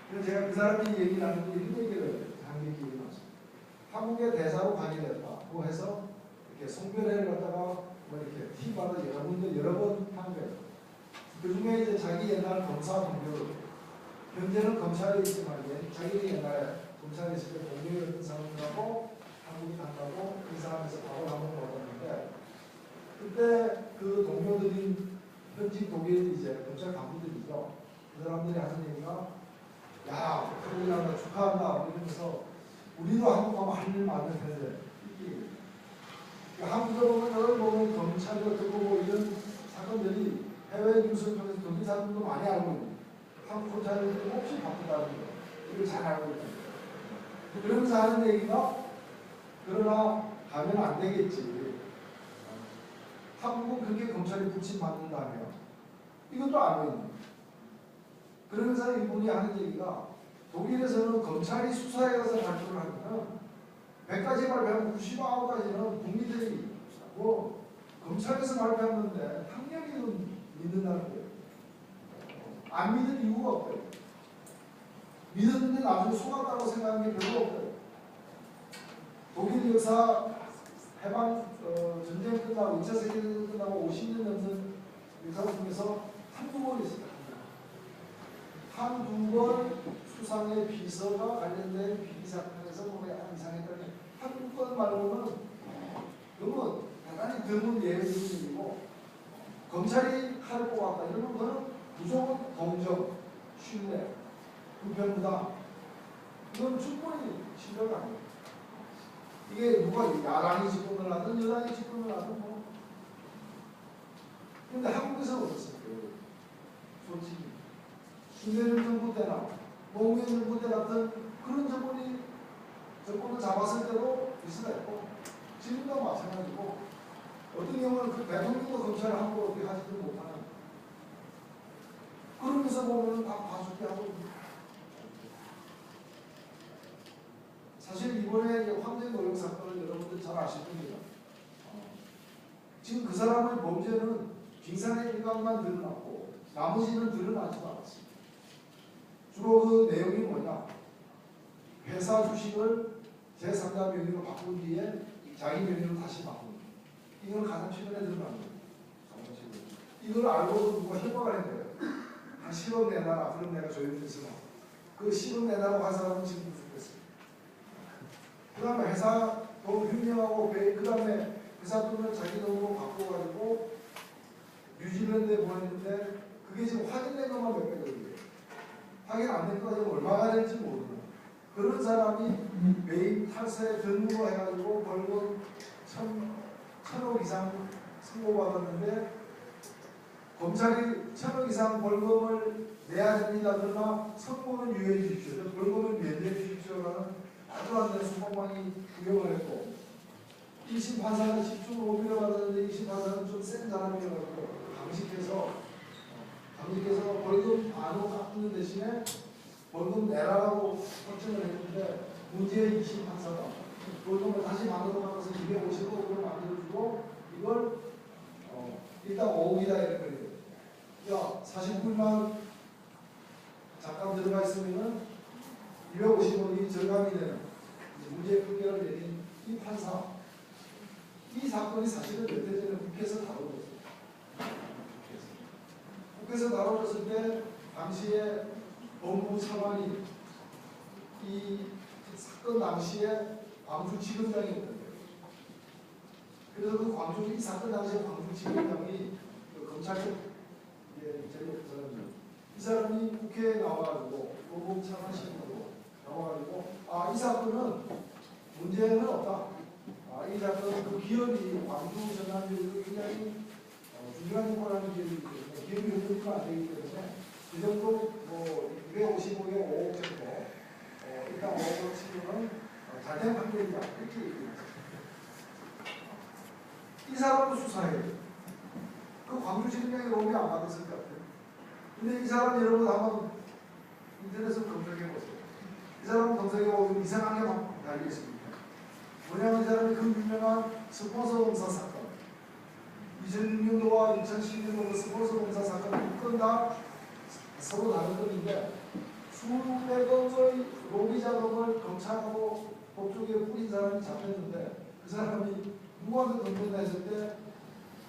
그래서 제가 그 사람들이 얘기 나누는데 이런 얘기를 한 게 기억이 나죠. 한국의 대사로 가게 됐다고 해서 이렇게 송별회를 갖다가 뭐 이렇게 팀마다 여러분들 여러 번 한 거예요. 그 중에 이제 자기 옛날 검사 동료, 현재는 검찰에 있지만 자기 옛날에 검찰에 있을 때 동료였던 사람들하고 한국에 간다고 인사하면서 밥을 한번 먹었는데, 그때 그 동료들인 현직 독일 이제 검찰 간부들이죠. 그 사람들이 하는 얘기가, 야, 우리나라 축하한다 이러면서 우리도 한국 가면 할 일 많은데, 한국에 보면 여기 보면 검찰이 어떻고 뭐 이런 사건들이 해외 뉴스를 통해서 독일 사람들도 많이 알고 있는, 한국 검찰들이 몹시 바쁘다는 거, 이걸 잘 알고 있는. 그러면서 하는 얘기가, 그러나 가면 안 되겠지. 한국은 그렇게 검찰이 불침받는다며. 이것도 알고 있는. 그러면서 이분이 하는 얘기가, 독일에서는 검찰이 수사에 가서 발표를 하면 100가지 발표하면 99가지는 국민들이 뭐 검찰에서 발표하는데 당연히 믿는다는 거예요. 안 믿을 이유가 없어요. 믿었는데 나중에 속았다고 생각하는 게 별로 없어요. 독일 역사 해방 전쟁 끝나고 2차 세계대전 끝나고 50년 넘는 역사 중에서 한두 번 있습니다. 한두 번 수상의 비서가 관련된 비리 사건에서 뭐 이상했다니 한두 번 말고는 너무 대단히 드문 예외적이고, 검찰이 칼을 뽑았다 이러면 그거는 무조건 공정, 신뢰, 불편부다. 이건 충분히 신뢰가 아니에요. 이게 누가 야당이 집권을 하든 여당이 집권을 하든 뭐. 근데 한국에서는 어떻습니까? 솔직히 김대중 정부 때나 노무현 정부 때 같은 그런 정권을 잡았을 때도 비슷했고, 지금도 마찬가지고, 어떤 경우는 그 대통령도 검찰을 함부로 어떻게 하지도 못하는, 그러면서 보면 다 봐주게 하고. 사실 이번에 황제 노역 사건을 여러분들 잘 아실 겁니다. 지금 그 사람의 범죄는 빙산의 일각만 드러났고 나머지는 드러나지도 않았습니다. 주로 그 내용이 뭐냐, 회사 주식을 제3자 명의로 바꾼 뒤에 자기 명의로 다시 바꾼, 이걸 가장 최근에 드러난 거예요. 이걸 알고 누가 협박을 했대요. 한 10억 내놔라. 그럼 내가 조용해서 그 10억 내놔라고 한 사람은 지금 죽겠어요. 그 다음에 회사 돈 횡령하고, 그 다음에 회사 돈을 자기 돈으로 바꿔가지고 뉴질랜드에 보냈는데 그게 지금 확인된 것만 몇백 억이에요. 확인 안 된 거가 지금 얼마가 될지 모르는 그런 사람이 매입 탈세 등으로 해가지고 벌금 1,000억 이상 선고받았는데, 검찰이 1,000억 이상 벌금을 내야 됩니다. 그러나 선고는 유예해 주십시오. 벌금을 면제해 주십시오라는 아주 안 되는 수법망이 구형을 했고, 1심 판사는 집중을 오비를 받았는데 2심 판사는 좀 센 사람이어가지고 강직해서 벌금 반으로 깎는 대신에 벌금 내라라고 결정을 했는데, 문제의 2심 판사가 벌금을 다시 반으로 깎아서 250억을 만들어주고, 이걸 일단 5억이다 이렇게. 야, 49일만 잠깐 들어가 있으면은 250억이 절감이 되는 무죄 판결을 내린 이 판사, 이 사건이 사실은 몇 해 전에 국회에서 다뤄졌어요. 국회에서 다뤄졌을 때 당시에 법무부 차관이 이 사건 당시에 광주지검장이었던 거예요. 그래서 그 광주, 이 사건 당시에 광주지검장이 그 검찰청 이 사람이 국회에 나와가지고 법무부 차관실로 나와가지고, 이 사건은 문제는 없다. 이 사건은 그 기업이 광주 전남지구 굉장히 중요한 역할을 하는 기업이기 때문에 기업이 흔들리면 안 되기 때문에 이 정도 뭐 250억에 5억 정도 일단 5억을 치고는 잘된 판결이다 이렇게 얘기했어요. 이 사람도 수사해요. 그 광주지검장이 로비 안 받았을 것 같아요. 근데 이 사람 여러분 한번 인터넷에서 검색해보세요. 이 사람 검색해보면 이상한 게 막 달려있습니다. 뭐냐면 이 사람이 그 유명한 스폰서 검사 사건, 2006년도와 2010년도 그 스폰서 검사 사건 두 건 다 서로 다른 건인데 수백 경찰하고 법조계에 뿌린 사람이 잡혔는데 그 사람이 누구한테 돈 냈나 했을 때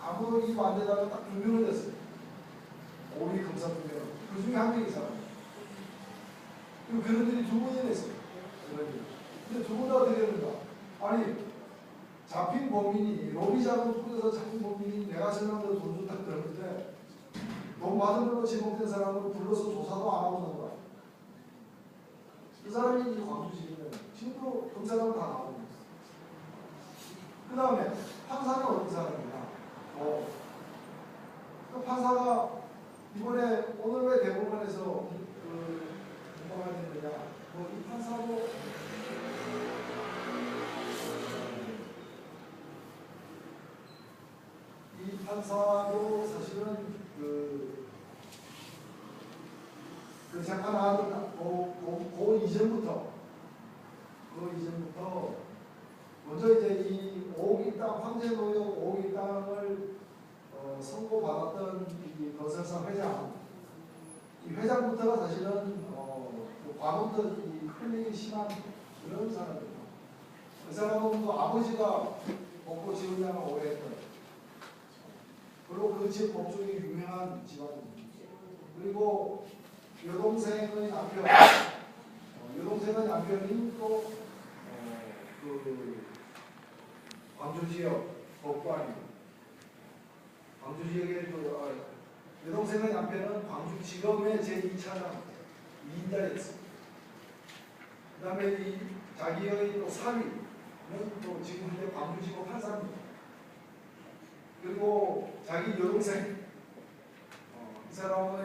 아무도 이거 안 되다가 딱 2명을 냈어요. 오리 검사 2명. 그 중에 한 명이 사람. 그리고 그런들이 2분이 냈어요. 근데 2분 다 어떻게 되는가? 아니 잡힌 범인이 로비 자금 뿌려서 잡힌 범인이 내가 생각보다 돈 줬다고 그러는데 돈 받은 걸로 지목된 사람을 불러서 조사도 안 하고 있는 거야. 그 사람이 이제 광주시민은 지금도 검사장은 다 나오고 있어요. 그 다음에 판사는 어떤 사람이냐? 그 판사가 이번에 오늘 왜 대법원에서 공방을 했느냐? 이 판사도 사실은 잠깐 나왔던 그 이전부터 먼저 이제 이 5억 일당 황제노역 5억 일당을 선고받았던 이 건설사 회장, 이 회장부터가 사실은 과거부터 이 클릭이 심한 그런 사람입니다. 그 사람은 또 아버지가 먹고 지으려는 오해했던, 그리고 그 지역 법조계 유명한 집안입니다. 그리고 여동생의 남편이 또 광주 지역 법관입니다. 광주 지역의 여동생의 남편은 광주지검의 제2차장 2인자였습니다. 그 다음에 자기의 또 사위는 또 지금 현재 광주지검 판사입니다. 그리고 자기 여동생, 이 사람의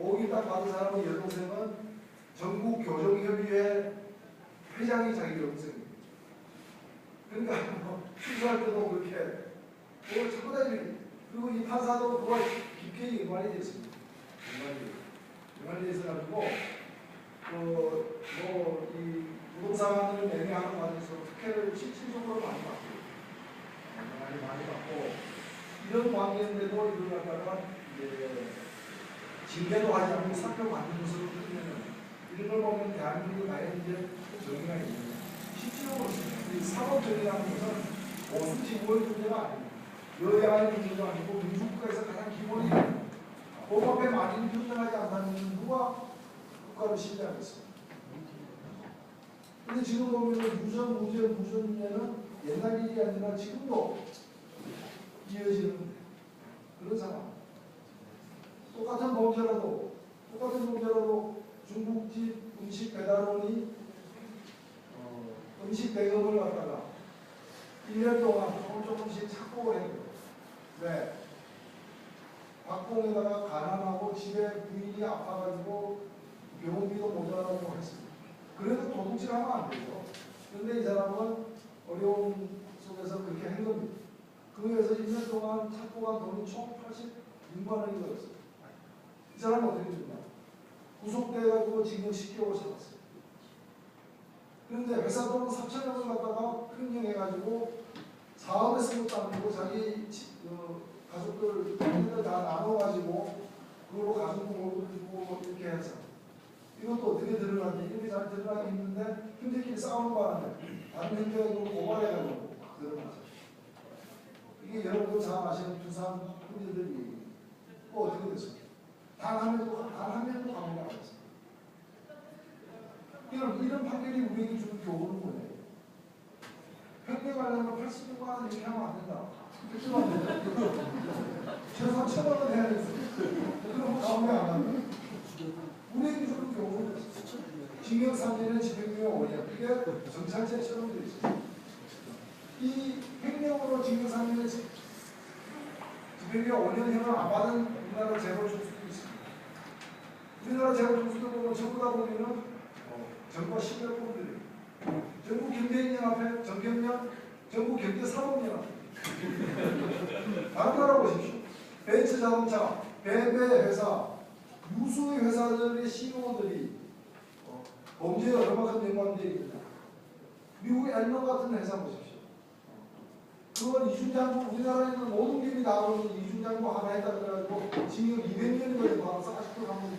5억 일당 받은 사람의 여동생은 전국교정협의회 회장이 자기 여동생입니다. 그러니까 출소할 때도 그렇게 전부 다 이렇게. 그리고 이 판사도 그와 깊게 연관이 되어 있습니다. 연관이 되어 있어가지고 이 부동산을 매매하는 과정에서 특혜를 실질적으로 많이 받고 이런 관계인데도 이걸 갖다가 징계도 하지 않고 살펴받는 것으로 끝내는 이런 걸 보면 대한민국 나의 이제 정의가 있는 실질적으로 이 사법정의라는 것은 보수지구의 문제가 아닙니다. 여야의 문제도 아니고 민주국가에서 가장 기본이 법 앞에 만인이 평등하지 않다는 누가 국가를 신뢰하겠습니까? 근데 지금 보면 무죄는 옛날 일이 아니라 지금도 이어지는 그런 상황. 똑같은 범죄라도 중국집 음식 배달원이 음식 대금을 갖다가 1년 동안 조금씩 착복을 해요. 왜? 박봉에다가 가난하고 집에 부인이 아파가지고 병원비도 모자라고 했습니다. 그래도 도둑질하면 안 되죠. 그런데 이 사람은 어려움 속에서 그렇게 한 겁니다. 그에서 1년 동안 착복한 돈이 총 86만 원이 들었어요. 이 사람은 어떻게 됐냐? 구속돼가지고 징역 10개월 살았어요. 그런데 회사 돈 3천억을 갖다가 횡령해가지고 사업에 쓴 것도 아니고 자기 가족들 다 나눠가지고 그걸로 가족들 월급 주고 이렇게 해서 이것도 어떻게 드러났냐? 이렇게 잘 드러나기 힘든데 형제끼리 싸우는 바람에 다른 형제가 고발해가지고 드러나죠. 이게 여러분도 잘 아시는 두산 형제들이 어떻게 됐습니까? 단 한 명도 감옥에 안 갔습니다. 이런 판결이 우리에게 주는 교훈은 뭐예요? 횡령하려면 86만 원 이렇게 하면 안 된다. 그렇게 안 된다. 최소한 1,000원은 해야 되겠어. 그럼 감옥에 안 간다. 우리에게 주는 교훈은 징역 3년에 집행유예 5년. 이게 정찰제처럼 되어 있어요. 이 횡령으로 징역 3년에 집행유예 5년형을 안 받은 우리나라 재벌 총수도 있습니다. 우리나라 재벌 총수들 보면 전부 다 보면은 전과 10여 분들이 전국 경제인연합회, 정경련, 전국 경제사범연합회 다른 나라 보십시오. 벤츠자동차, 벤베회사, 유수의 회사들의 CEO들이 범죄에 얼마큼 연관되어 있느냐. 미국의 앨런 같은 회사 보십시오. 그건 이중장부, 우리나라에 있는 모든 기업이 다 그러는 이중장부 하나 했다 그래가지고 징역 200년이 걸려서 40% 감옥에